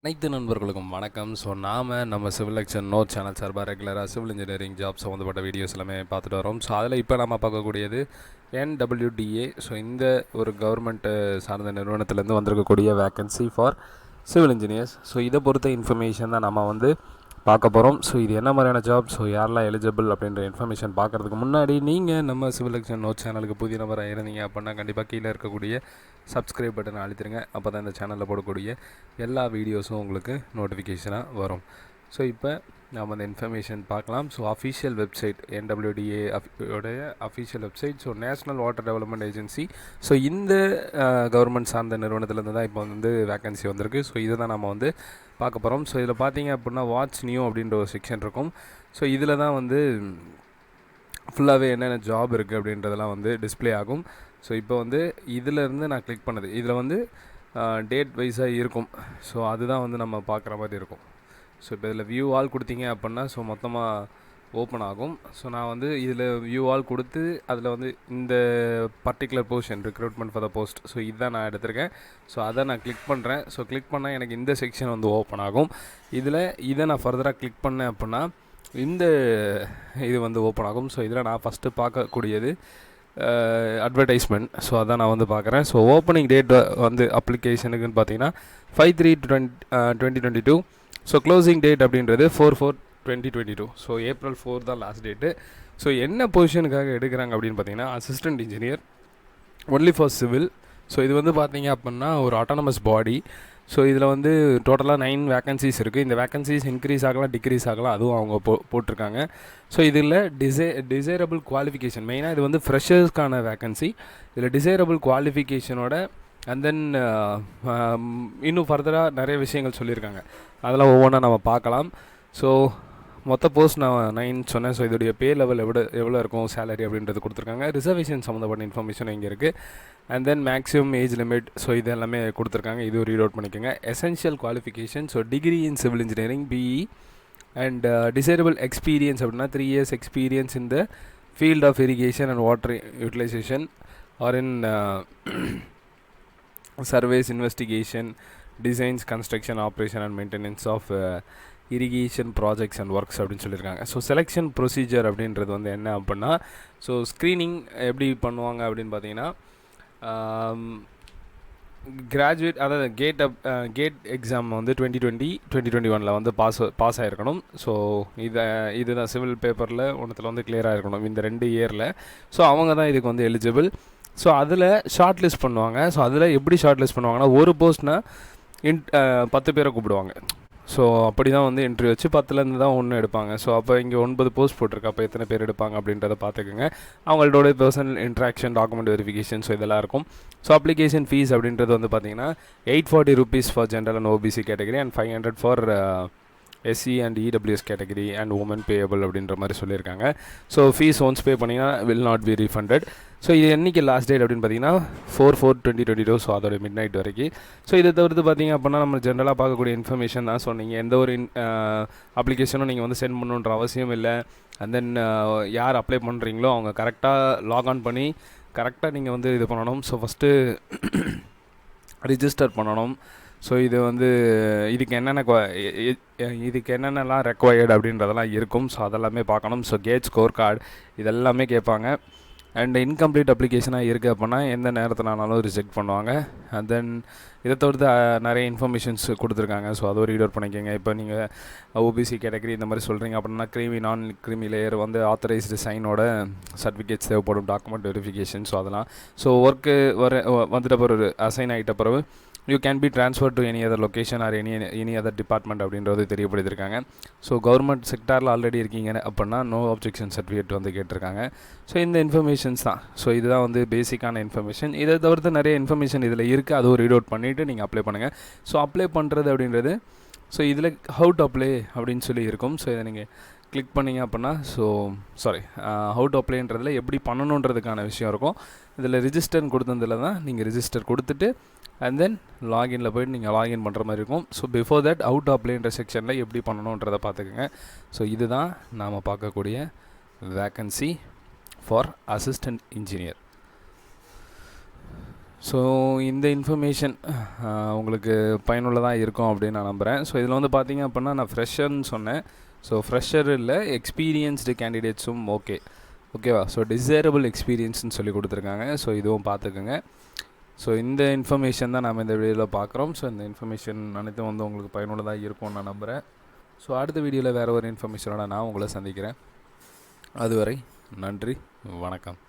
அனைத்து நண்பர்களுக்கும் வணக்கம். ஸோ நம்ம சிவில் எக்ஷன் நோட் சேனல் சார்பாக ரெகுலராக சிவில் இன்ஜினியரிங் ஜாப் சம்மந்தப்பட்ட வீடியோஸ் எல்லாமே பார்த்துட்டு வரோம். ஸோ அதில் இப்போ நம்ம பார்க்கக்கூடியது NWDA. ஸோ இந்த ஒரு கவர்மெண்ட்டு சார்ந்த நிறுவனத்திலேருந்து வந்திருக்கக்கூடிய vacancy for civil engineers. So இதை பொறுத்த இன்ஃபர்மேஷன் தான் நம்ம பார்க்க போகிறோம். ஸோ இது என்ன மாதிரியான ஜாப், ஸோ யாரெல்லாம் எலிஜிபிள் அப்படின்ற இன்ஃபர்மேஷன் பார்க்குறதுக்கு முன்னாடி நீங்கள் நம்ம சிவில் எக்ஷன் நோட் சேனலுக்கு புதிய நபராக இருந்தீங்க அப்படின்னா கண்டிப்பாக கீழே இருக்கக்கூடிய சப்ஸ்கிரைப் பட்டனை அழுத்திடுங்க. அப்போ தான் இந்த சேனலில் போடக்கூடிய எல்லா வீடியோஸும் உங்களுக்கு நோட்டிஃபிகேஷனாக வரும். ஸோ இப்போ நம்ம அந்த இன்ஃபர்மேஷன் பார்க்கலாம். ஸோ அஃபிஷியல் வெப்சைட் NWDA உடைய official website. So national water development agency. So இந்த கவர்மெண்ட் சார்ந்த நிறுவனத்துலேருந்து தான் இப்போ வேக்கன்சி வந்திருக்கு. ஸோ இதை தான் நம்ம பார்க்க போகிறோம். ஸோ இதில் பார்த்தீங்க அப்படின்னா வாட்ச் நியூ அப்படின்ற ஒரு செக்ஷன் இருக்கும். ஸோ இதில் தான் ஃபுல்லாகவே என்னென்ன ஜாப் இருக்குது அப்படின்றதெல்லாம் டிஸ்பிளே ஆகும். ஸோ இப்போ இதிலேருந்து நான் கிளிக் பண்ணது இதில் டேட் வைஸாக இருக்கும். ஸோ அதுதான் நம்ம பார்க்குற மாதிரி இருக்கும். ஸோ இப்போ இதில் வியூ ஆல் கொடுத்தீங்க அப்படின்னா ஸோ மொத்தமாக ஓப்பன் ஆகும். ஸோ நான் இதில் வியூ ஆல் கொடுத்து அதில் இந்த particular portion recruitment for the post, so இதுதான் நான் எடுத்திருக்கேன். ஸோ அதை நான் கிளிக் பண்ணுறேன். ஸோ கிளிக் பண்ணால் எனக்கு இந்த செக்ஷன் ஓப்பன் ஆகும். இதை நான் ஃபர்தராக கிளிக் பண்ணேன் அப்படின்னா இந்த இது ஓப்பன் ஆகும். ஸோ இதில் நான் ஃபஸ்ட்டு பார்க்கக்கூடியது அட்வர்டைஸ்மெண்ட். ஸோ அதான் நான் பார்க்குறேன். ஸோ ஓப்பனிங் டேட் அப்ளிகேஷனுக்குன்னு பார்த்தீங்கன்னா 5/3/2022. ஸோ க்ளோசிங் டேட் அப்படின்றது 4/4/2022. ஸோ April 4 தான் லாஸ்ட் டேட்டு. ஸோ என்ன பொசிஷனுக்காக எடுக்கிறாங்க அப்படின்னு பார்த்தீங்கன்னா assistant engineer only for civil. So இது பார்த்தீங்க அப்படின்னா ஒரு ஆட்டானமஸ் பாடி. ஸோ இதில் டோட்டலாக 9 வேக்கன்சிஸ் இருக்குது. இந்த வேக்கன்சிஸ் இன்க்ரீஸ் ஆகலாம், டிக்ரீஸ் ஆகலாம், அதுவும் அவங்க போட்டிருக்காங்க. ஸோ இதில் டிசைரபிள் குவாலிஃபிகேஷன் மெயினாக இது ஃப்ரெஷர்ஸ்க்கான வேக்கன்சி. இதில் டிசைரபிள் குவாலிஃபிகேஷனோட அண்ட் தென் இன்னும் ஃபர்தராக நிறைய விஷயங்கள் சொல்லியிருக்காங்க. அதெல்லாம் ஒவ்வொன்றா நம்ம பார்க்கலாம். ஸோ மொத்த போஸ்ட் நான் 9 சொன்னேன். ஸோ இதோடைய பே லெவல் எவ்வளோ இருக்கும், சேலரி அப்படின்றது கொடுத்துருக்காங்க. ரிசர்வேஷன் சம்மந்தப்பட்ட இன்ஃபர்மேஷன் இங்கே இருக்குது. And then maximum age limit, so இது எல்லாமே கொடுத்துருக்காங்க. இது ரீட் அவுட் பண்ணிக்கோங்க. Essential qualification, so degree in civil engineering BE and desirable experience அப்படின்னா 3 years experience in the field of irrigation and water utilization or in surveys, investigation, designs, construction, operation and maintenance of irrigation projects and works அப்படின்னு சொல்லியிருக்காங்க. So selection procedure அப்படின்றது என்ன அப்படின்னா so screening எப்படி பண்ணுவாங்க அப்படின்னு பார்த்தீங்கன்னா கிராஜுவேட், அதாவது கேட் எக்ஸாம் 2020-2021 பாஸ் ஆகிருக்கணும். ஸோ இதுதான் சிவில் பேப்பரில் ஒன்றுத்தில் கிளியராக இருக்கணும் இந்த 2 இயரில். ஸோ அவங்க தான் இதுக்கு எலிஜிபிள். ஸோ அதில் ஷார்ட் லிஸ்ட் பண்ணுவாங்க. ஸோ அதில் எப்படி ஷார்ட் லிஸ்ட் பண்ணுவாங்கன்னா ஒரு போஸ்ட்னால் 10 பேரை கூப்பிடுவாங்க. ஸோ அப்படி தான் இன்டர்வியூ வச்சு 10லேருந்து தான் 1 எடுப்பாங்க. ஸோ அப்போ இங்கே 9 போஸ்ட் போட்டிருக்கு. அப்போ எத்தனை பேர் எடுப்பாங்க அப்படின்றத பார்த்துக்கோங்க. அவங்களோட personal interaction, document verification, so இதெல்லாம் இருக்கும். ஸோ அப்ளிகேஷன் ஃபீஸ் அப்படின்றது பார்த்தீங்கன்னா 840 rupees for general and OBC category and 500 for SC and EWS category and women payable அப்படின்ற மாதிரி சொல்லியிருக்காங்க. ஸோ ஃபீஸ் ஒன்ஸ் பே பண்ணிங்கன்னா will not be refunded. So இது என்றைக்கு லாஸ்ட் டேட் அப்படின்னு பார்த்தீங்கன்னா 4/4/2022. ஸோ அதோட மிட் நைட் வரைக்கும். ஸோ இதை தவிர்த்து பார்த்தீங்க அப்படின்னா நம்ம ஜென்ரலாக பார்க்கக்கூடிய இன்ஃபர்மேஷன் தான். ஸோ நீங்கள் எந்த ஒரு அப்ளிகேஷனும் நீங்கள் சென்ட் பண்ணணுன்ற அவசியம் இல்லை. அண்ட் தென் யார் அப்ளை பண்ணுறீங்களோ அவங்க கரெக்டாக லாக்ஆன் பண்ணி கரெக்டாக நீங்கள் இது பண்ணணும். ஸோ ஃபஸ்ட்டு ரிஜிஸ்டர் பண்ணணும். ஸோ இது இதுக்கு என்னென்னலாம் ரெக்வயர்டு அப்படின்றதெல்லாம் இருக்கும். ஸோ அதெல்லாமே பார்க்கணும். ஸோ கேட் ஸ்கோர் கார்டு இதெல்லாமே கேட்பாங்க. அண்ட் இன்கம்ப்ளீட் அப்ளிகேஷனாக இருக்குது அப்படின்னா எந்த நேரத்தினாலும் ரிஜெக்ட் பண்ணுவாங்க. அண்ட் தென் இதை தவிர்த்து நிறைய இன்ஃபர்மேஷன்ஸ் கொடுத்துருக்காங்க. ஸோ அதை ரீட் அவுட் பண்ணிக்கோங்க. இப்போ நீங்கள் OBC கேட்டகரி இந்த மாதிரி சொல்கிறீங்க அப்படின்னா கிரீமி, நான் கிரீமி லேயர் ஆத்தரைஸ்டு சைனோட சர்டிஃபிகேட்ஸ் தேவைப்படும், டாக்குமெண்ட் வெரிஃபிகேஷன். ஸோ அதெல்லாம் ஒர்க்கு வந்துட்ட பிறகு அசைன் ஆகிட்ட பிறகு you can be transfer to any other location or any other department அப்படின்றது தெரியப்படுத்திருக்காங்க. ஸோ கவர்மெண்ட் செக்டாரில் ஆல்ரெடி இருக்கீங்க அப்படின்னா நோ அப்ஜெக்ஷன் சர்டிஃபிகேட் கேட்டிருக்காங்க. ஸோ இந்த இன்ஃபர்மேஷன்ஸ் தான். ஸோ இதுதான் பேசிக்கான இன்ஃபர்மேஷன். இதை தவிர்த்து நிறைய இன்ஃபர்மேஷன் இதில் இருக்குது. அதுவும் ரீட் அவுட் பண்ணிவிட்டு நீங்கள் அப்ளை பண்ணுங்கள். ஸோ அப்ளை பண்ணுறது அப்படின்றது ஸோ இதில் ஹவு டு அப்ளை அப்படின்னு சொல்லி இருக்கும். ஸோ இதை நீங்கள் கிளிக் பண்ணிங்க அப்படின்னா ஹவு டு அப்ளைன்றதில் எப்படி பண்ணணுன்றதுக்கான விஷயம் இருக்கும். இதில் ரிஜிஸ்டர்னு கொடுத்ததில் தான் நீங்கள் ரிஜிஸ்டர் கொடுத்துட்டு அண்ட் தென் லாகின்ல போய்ட்டு நீங்கள் லாகின் பண்ணுற மாதிரி இருக்கும். So before that how to அப்ளைன்ற செக்ஷனில் எப்படி பண்ணணுன்றதை பார்த்துக்கோங்க. ஸோ இதுதான் நாம் பார்க்கக்கூடிய vacancy for assistant engineer. So இந்த இன்ஃபர்மேஷன் உங்களுக்கு பயனுள்ளதாக இருக்கும் அப்படின்னு நான் நம்புகிறேன். ஸோ இதில் வந்து பார்த்திங்க அப்படின்னா நான் ஃப்ரெஷர்னு சொன்னேன். ஸோ ஃப்ரெஷர் இல்லை, எக்ஸ்பீரியன்ஸ்டு கேண்டிடேட்ஸும் ஓகேவா. ஸோ டிசைரபிள் எக்ஸ்பீரியன்ஸ்னு சொல்லி கொடுத்துருக்காங்க. ஸோ இதுவும் பார்த்துக்குங்க. ஸோ இந்த இன்ஃபர்மேஷன் தான் நம்ம இந்த வீடியோவில் பார்க்குறோம். ஸோ இந்த இன்ஃபர்மேஷன் அனைத்தும் வந்து உங்களுக்கு பயனுள்ளதாக இருக்கும்னு நான் நம்புகிறேன். ஸோ அடுத்த வீடியோவில் வேறு ஒரு இன்ஃபர்மேஷனோட நான் உங்களை சந்திக்கிறேன். அதுவரை நன்றி, வணக்கம்.